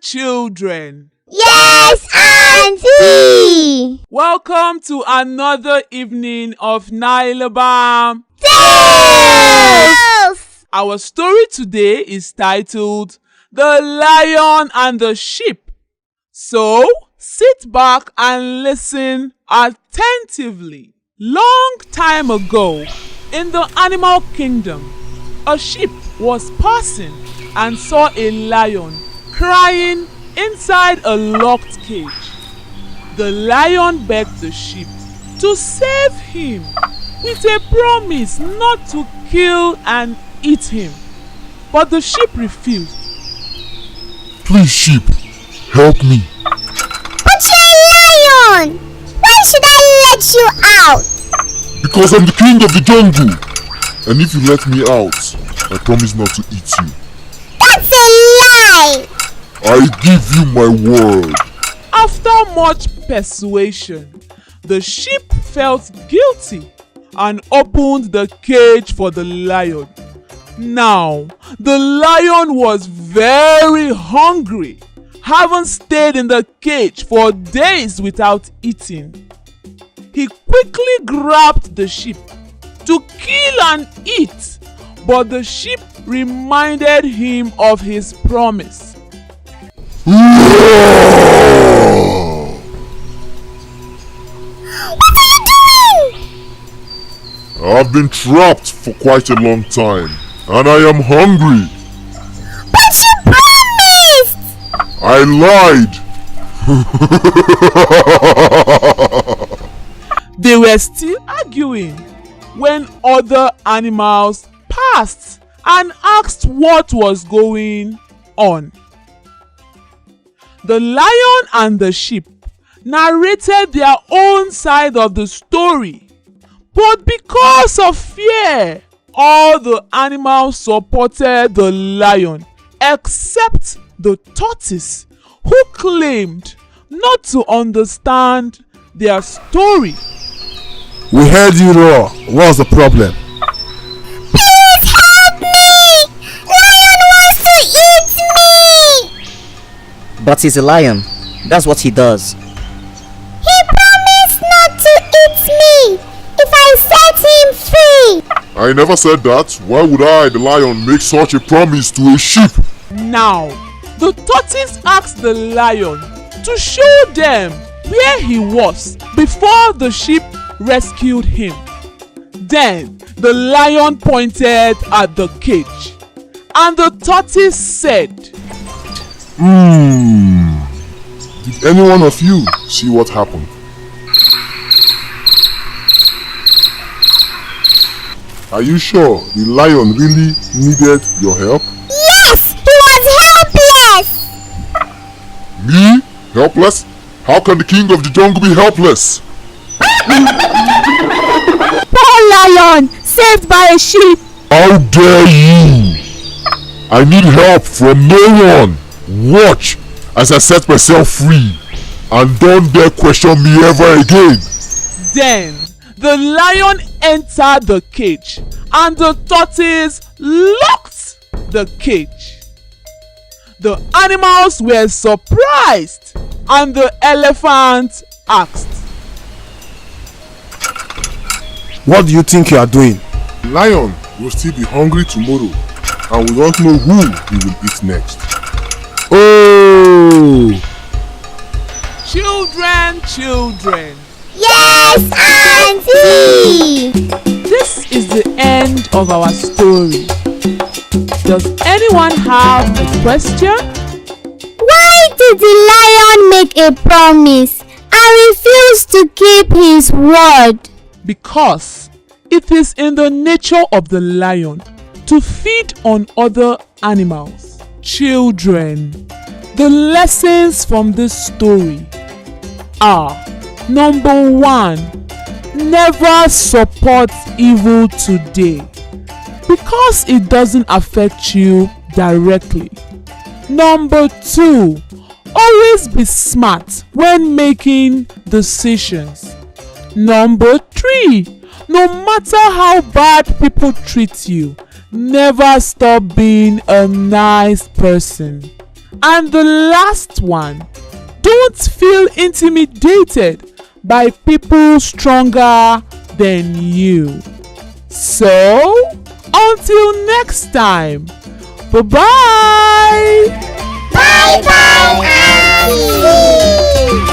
Children. Yes, Auntie! Welcome to another evening of Nilabam Tales! Our story today is titled The Lion and the Sheep. So, sit back and listen attentively. Long time ago, in the animal kingdom, a sheep was passing and saw a lion crying inside a locked cage. The lion begged the sheep to save him with a promise not to kill and eat him. But the sheep refused. Please, sheep, help me. But you're a lion! Why should I let you out? Because I'm the king of the jungle. And if you let me out, I promise not to eat you. That's a lie! I give you my word. After much persuasion, the sheep felt guilty and opened the cage for the lion. Now, the lion was very hungry, having stayed in the cage for days without eating. He quickly grabbed the sheep to kill and eat, but the sheep reminded him of his promise. What are you doing? I've been trapped for quite a long time, and I am hungry. But you promised! I lied. They were still arguing when other animals passed and asked what was going on. The lion and the sheep narrated their own side of the story, but because of fear, all the animals supported the lion except the tortoise, who claimed not to understand their story. We heard you roar. What's the problem? Please help me! Lion wants to eat me! But he's a lion. That's what he does. He promised not to eat me if I set him free. I never said that. Why would I, the lion, make such a promise to a sheep? Now, the tortoise asked the lion to show them where he was before the sheep rescued him. Then the lion pointed at the cage, and the tortoise said, Did any one of you see what happened? Are you sure the lion really needed your help? Yes, he was helpless. Me? Helpless? How can the king of the jungle be helpless? Poor lion, saved by a sheep. How dare you! I need help from no one. Watch as I set myself free, and don't dare question me ever again. Then the lion entered the cage, and the tortoise locked the cage. The animals were surprised, and the elephant asked, What do you think you are doing? Lion will still be hungry tomorrow, and we don't know who he will eat next. Oh! Children. Yes, Auntie! This is the end of our story. Does anyone have a question? Why did the lion make a promise and refuse to keep his word? Because it is in the nature of the lion to feed on other animals. Children, the lessons from this story are: number 1, never support evil today because it doesn't affect you directly. Number 2, always be smart when making decisions. Number 3, no matter how bad people treat you, never stop being a nice person. And the last one, don't feel intimidated by people stronger than you. So, until next time, bye-bye! Bye bye, Auntie!